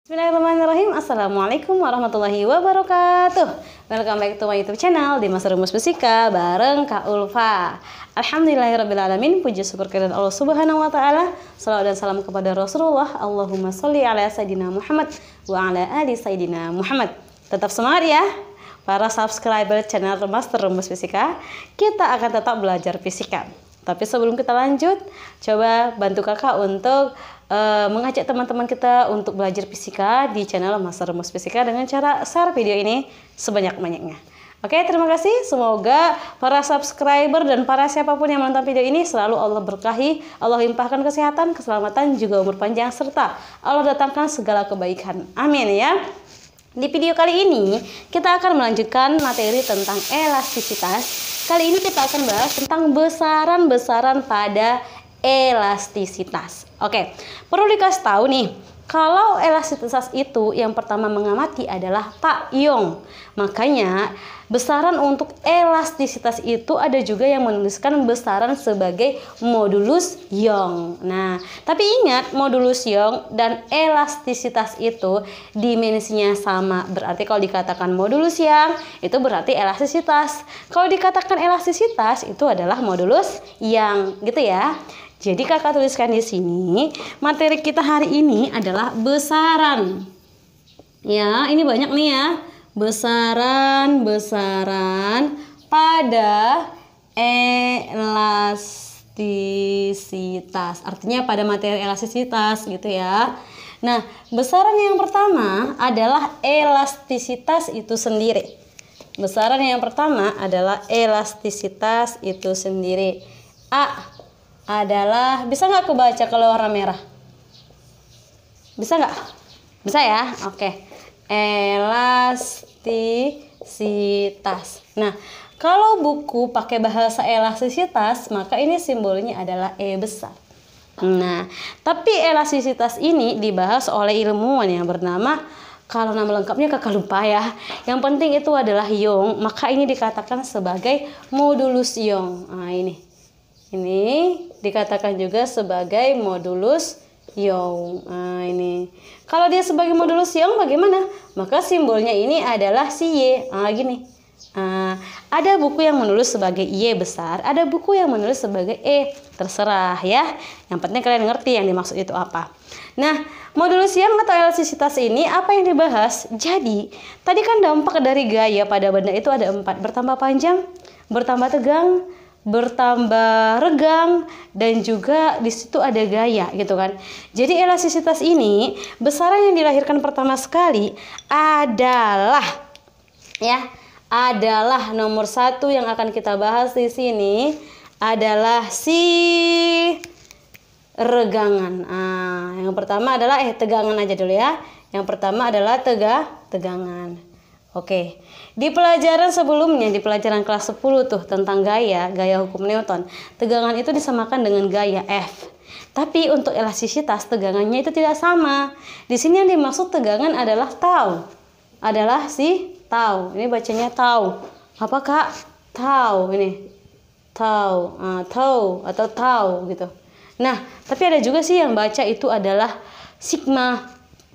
Bismillahirrahmanirrahim. Assalamualaikum warahmatullahi wabarakatuh. Welcome back to my YouTube channel Dimas Rumus Fisika bareng Kak Ulfa. Alhamdulillahirrabbilalamin. Puji syukur kehadirat Allah Subhanahu wa taala. Shalawat dan salam kepada Rasulullah. Allahumma sholli ala sayyidina Muhammad wa ala ali sayyidina Muhammad. Tetap semangat ya para subscriber channel Master Rumus Fisika. Kita akan tetap belajar fisika. Tapi sebelum kita lanjut, coba bantu kakak untuk mengajak teman-teman kita untuk belajar fisika di channel Master Rumus Fisika dengan cara share video ini sebanyak-banyaknya. Oke, terima kasih. Semoga para subscriber dan para siapapun yang menonton video ini selalu Allah berkahi, Allah limpahkan kesehatan, keselamatan, juga umur panjang, serta Allah datangkan segala kebaikan. Amin ya. Di video kali ini kita akan melanjutkan materi tentang elastisitas. Kali ini kita akan bahas tentang besaran-besaran pada elastisitas. Oke, perlu dikasih tahu nih, kalau elastisitas itu yang pertama mengamati adalah Pak Young. Makanya besaran untuk elastisitas itu ada juga yang menuliskan besaran sebagai modulus Young. Nah, tapi ingat modulus Young dan elastisitas itu dimensinya sama. Berarti kalau dikatakan modulus Young itu berarti elastisitas. Kalau dikatakan elastisitas itu adalah modulus Young, gitu ya. Jadi kakak tuliskan di sini, materi kita hari ini adalah besaran. Ya, ini banyak nih ya. Besaran-besaran pada elastisitas. Artinya pada materi elastisitas gitu ya. Nah, besaran yang pertama adalah elastisitas itu sendiri. Besaran yang pertama adalah elastisitas itu sendiri. A adalah, bisa nggak kebaca kalau warna merah? Bisa nggak? Bisa ya? Oke. Elastisitas. Nah, kalau buku pakai bahasa elastisitas, maka ini simbolnya adalah E besar. Nah, tapi elastisitas ini dibahas oleh ilmuwan yang bernama, kalau nama lengkapnya kakak lupa ya. Yang penting itu adalah Young, maka ini dikatakan sebagai modulus Young. Nah, ini dikatakan juga sebagai modulus Young. Nah, ini. Kalau dia sebagai modulus Young bagaimana? Maka simbolnya ini adalah si Y. Nah, gini. Ada buku yang menulis sebagai Y besar, ada buku yang menulis sebagai E. Terserah ya. Yang penting kalian ngerti yang dimaksud itu apa. Nah, modulus Young atau elastisitas ini apa yang dibahas? Jadi, tadi kan dampak dari gaya pada benda itu ada 4. Bertambah panjang, bertambah tegang, bertambah regang, dan juga di situ ada gaya gitu kan. Jadi elastisitas ini besaran yang dilahirkan pertama sekali adalah nomor 1 yang akan kita bahas di sini adalah si regangan. Yang pertama adalah tegangan aja dulu ya. Yang pertama adalah tegangan. Oke, di pelajaran sebelumnya, di pelajaran kelas 10 tuh tentang gaya hukum Newton, tegangan itu disamakan dengan gaya F. Tapi untuk elastisitas tegangannya itu tidak sama. Di sini yang dimaksud tegangan adalah tau. Adalah si tau. Ini bacanya tau. Apa kak? Tau ini. Tau. Tau atau tau gitu. Nah, tapi ada juga sih yang baca itu adalah sigma.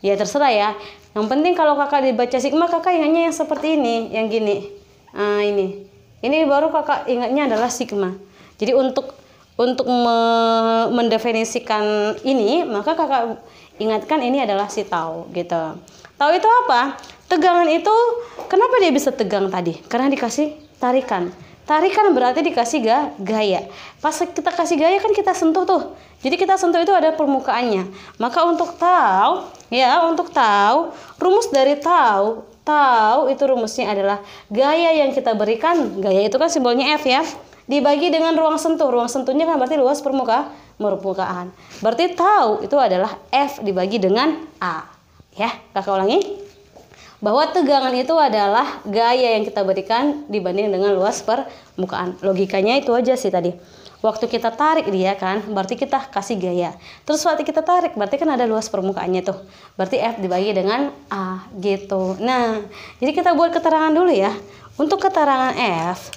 Ya terserah ya. Yang penting kalau kakak dibaca sigma, kakak ingatnya yang seperti ini, yang gini. Ini baru kakak ingatnya adalah sigma. Jadi untuk mendefinisikan ini, maka kakak ingatkan ini adalah si tau gitu. Tau itu apa? Tegangan itu, kenapa dia bisa tegang tadi? Karena dikasih tarikan. Tarikan berarti dikasih gaya. Pas kita kasih gaya kan kita sentuh tuh. Jadi kita sentuh itu ada permukaannya. Maka untuk tau, rumus dari tau itu rumusnya adalah gaya yang kita berikan. Gaya itu kan simbolnya F ya. Dibagi dengan ruang sentuh. Ruang sentuhnya kan berarti luas permukaan. Berarti tau itu adalah F dibagi dengan A. Ya, kakak ulangi. Bahwa tegangan itu adalah gaya yang kita berikan dibanding dengan luas permukaan. Logikanya itu aja sih tadi. Waktu kita tarik dia kan, berarti kita kasih gaya. Terus waktu kita tarik, berarti kan ada luas permukaannya tuh. Berarti F dibagi dengan A gitu. Nah, jadi kita buat keterangan dulu ya. Untuk keterangan F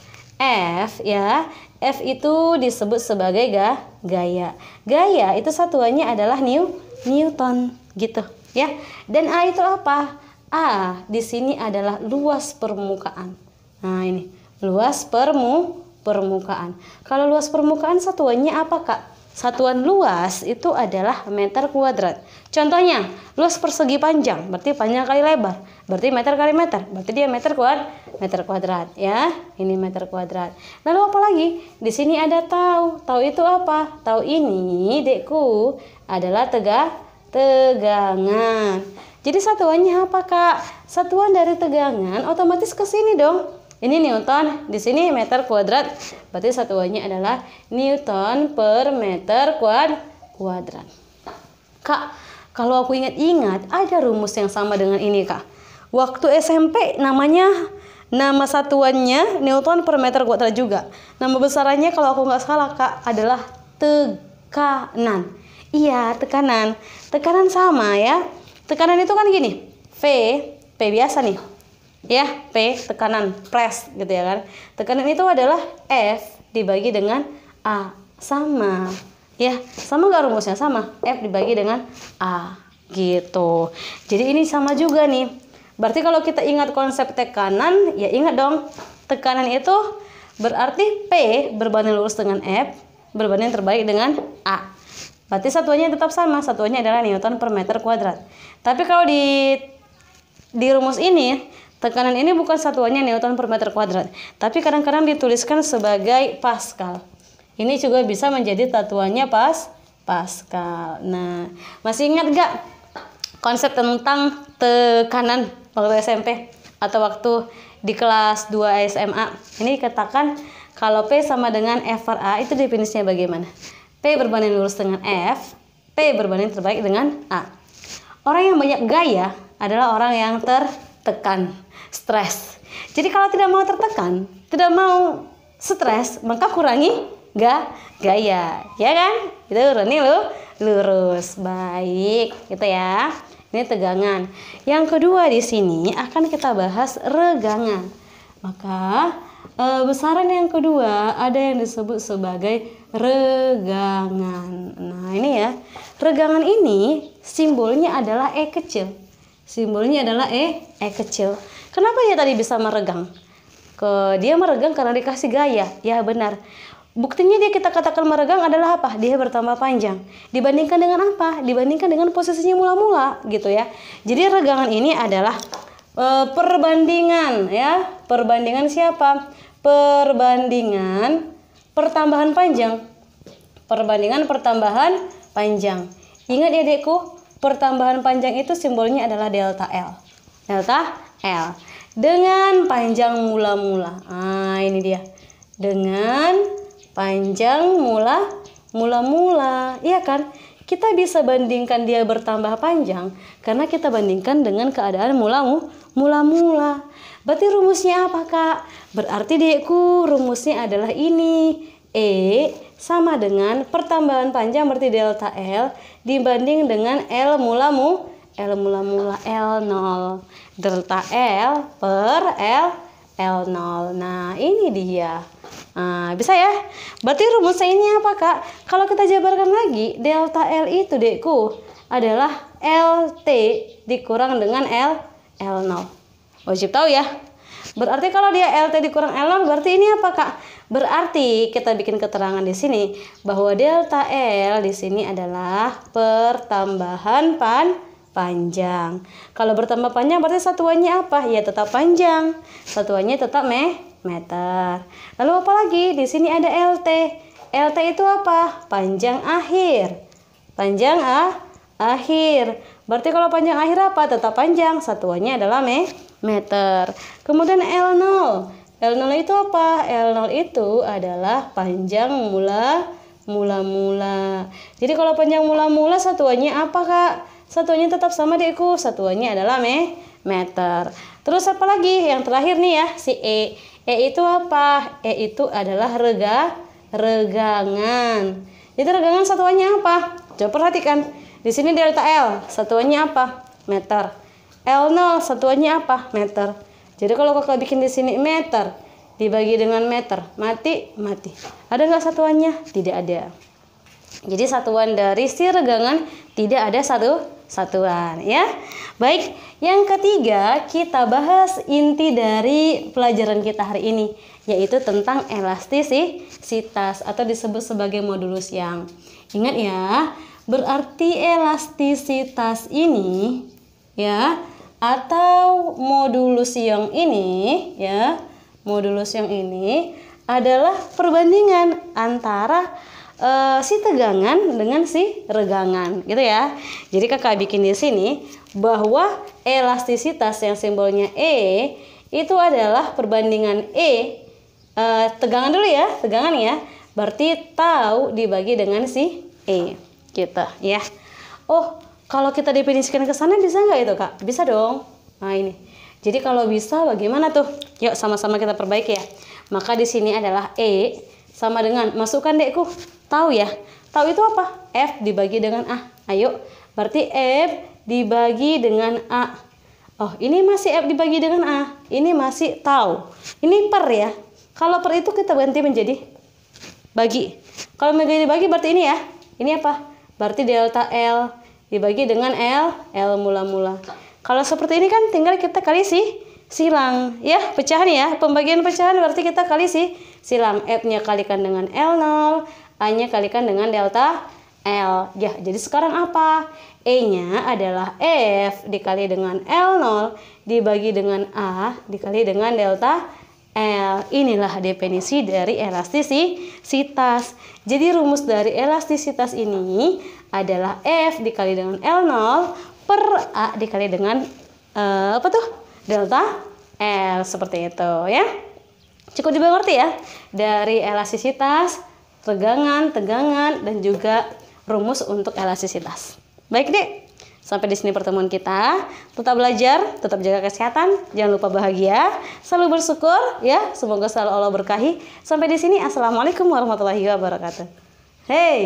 itu disebut sebagai gaya. Gaya itu satuannya adalah Newton gitu. ya. Dan A itu apa? A di sini adalah luas permukaan. Nah, ini luas permukaan. Kalau luas permukaan satuannya apa, Kak? Satuan luas itu adalah meter kuadrat. Contohnya, luas persegi panjang, berarti panjang kali lebar, berarti meter kali meter, berarti dia meter kuadrat ya. Ini meter kuadrat. Lalu apa lagi? Di sini ada tau. Tau itu apa? Tau ini, Dekku, adalah tegangan. Jadi satuannya apa, Kak? Satuan dari tegangan otomatis ke sini dong. Ini Newton, di sini meter kuadrat, berarti satuannya adalah Newton per meter kuadrat. Kak, kalau aku ingat-ingat ada rumus yang sama dengan ini, Kak. Waktu SMP nama satuannya Newton per meter kuadrat juga. Nama besarannya kalau aku nggak salah, Kak, adalah tekanan. Iya, tekanan. Tekanan sama ya. Tekanan itu kan gini, P biasa nih. Ya, P tekanan, press gitu ya kan. Tekanan itu adalah F dibagi dengan A. Sama. Ya, sama gak rumusnya? Sama. F dibagi dengan A gitu. Jadi ini sama juga nih. Berarti kalau kita ingat konsep tekanan, ya ingat dong. Tekanan itu berarti P berbanding lurus dengan F berbanding terbalik dengan A. Berarti satuannya tetap sama. Satuannya adalah Newton per meter kuadrat. Tapi kalau di rumus ini tekanan ini bukan satuannya Newton per meter kuadrat, tapi kadang-kadang dituliskan sebagai Pascal. Ini juga bisa menjadi satuannya Pascal. Nah, masih ingat gak konsep tentang tekanan waktu SMP atau waktu di kelas 2 SMA? Ini katakan kalau P sama dengan F per A, itu definisinya bagaimana? P berbanding lurus dengan F, P berbanding terbalik dengan A. Orang yang banyak gaya adalah orang yang tertekan, stres. Jadi kalau tidak mau tertekan, tidak mau stres, maka kurangi gaya, ya kan? Itu lurus. Baik, gitu ya. Ini tegangan. Yang kedua di sini akan kita bahas regangan. Maka besaran yang kedua ada yang disebut sebagai regangan. Nah, ini ya. Regangan ini simbolnya adalah E kecil. Simbolnya adalah E kecil. Kenapa dia tadi bisa meregang? Dia meregang karena dikasih gaya. Ya benar. Buktinya dia kita katakan meregang adalah apa? Dia bertambah panjang. Dibandingkan dengan apa? Dibandingkan dengan posisinya mula-mula gitu ya. Jadi regangan ini adalah perbandingan ya. Perbandingan siapa? Perbandingan pertambahan panjang. Perbandingan pertambahan panjang. Ingat ya, Dekku, pertambahan panjang itu simbolnya adalah delta L. Delta L dengan panjang mula-mula. Nah, ini dia. Dengan panjang mula-mula. Iya kan? Kita bisa bandingkan dia bertambah panjang karena kita bandingkan dengan keadaan mula-mula. Berarti rumusnya apa, Kak? Berarti Dekku, rumusnya adalah ini. E sama dengan pertambahan panjang berarti delta L dibanding dengan L mula-mula L0. Delta L per L0. Nah, ini dia. Nah, bisa ya? Berarti rumusnya ini apa, Kak? Kalau kita jabarkan lagi, delta L itu, Dekku, adalah LT dikurang dengan L0. Wajib tahu ya. Berarti kalau dia LT dikurang L0, berarti ini apa, Kak? Berarti kita bikin keterangan di sini bahwa delta L di sini adalah pertambahan panjang. Kalau bertambah panjang berarti satuannya apa? Ya tetap panjang. Satuannya tetap meter. Lalu apa lagi? Di sini ada LT. LT itu apa? Panjang akhir. Panjang akhir. Berarti kalau panjang akhir apa? Tetap panjang. Satuannya adalah meter. Kemudian L0. L0 itu apa? L0 itu adalah panjang mula-mula. Jadi kalau panjang mula-mula satuannya apa, Kak? Satuannya tetap sama, Dekku. Satuannya adalah meter. Terus apa lagi? Yang terakhir nih ya, si E. E itu apa? E itu adalah regangan. Jadi regangan satuannya apa? Coba perhatikan. Di sini delta L, satuannya apa? Meter. L0 satuannya apa? Meter. Jadi kalau Kakak bikin di sini meter dibagi dengan meter, mati. Ada nggak satuannya? Tidak ada. Jadi satuan dari si regangan tidak ada satuan ya. Baik, yang ketiga kita bahas inti dari pelajaran kita hari ini, yaitu tentang elastisitas atau disebut sebagai modulus yang. Ingat ya, berarti elastisitas ini ya atau modulus yang ini ya, modulus yang ini adalah perbandingan antara si tegangan dengan si regangan gitu ya. Jadi kakak bikin di sini bahwa elastisitas yang simbolnya E itu adalah perbandingan tegangan dulu ya, tegangan ya. Berarti tau dibagi dengan si E gitu ya. Oh, kalau kita definisikan ke sana bisa nggak itu Kak? Bisa dong. Nah ini. Jadi kalau bisa bagaimana tuh? Yuk sama-sama kita perbaiki ya. Maka di sini adalah E sama dengan, masukkan dekku, tahu ya. Tahu itu apa? F dibagi dengan A. Ayo, berarti F dibagi dengan A. Oh, ini masih F dibagi dengan A. Ini masih tahu. Ini per ya. Kalau per itu kita ganti menjadi bagi. Kalau menjadi bagi berarti ini ya. Ini apa? Berarti delta L dibagi dengan L mula-mula. Kalau seperti ini kan tinggal kita kali silang ya, pecahan ya. Pembagian pecahan berarti kita kali silang. F-nya kalikan dengan L0, A-nya kalikan dengan delta L. Ya, jadi sekarang apa? E-nya adalah F dikali dengan L0 dibagi dengan A dikali dengan delta L. Inilah definisi dari elastisitas. Jadi rumus dari elastisitas ini adalah F dikali dengan L0 per A dikali dengan apa tuh? Delta L, seperti itu ya. Cukup dimengerti ya dari elastisitas, tegangan, dan juga rumus untuk elastisitas. Baik deh, sampai di sini pertemuan kita. Tetap belajar, tetap jaga kesehatan, jangan lupa bahagia, selalu bersyukur ya. Semoga selalu Allah berkahi. Sampai di sini, assalamualaikum warahmatullahi wabarakatuh. Hey.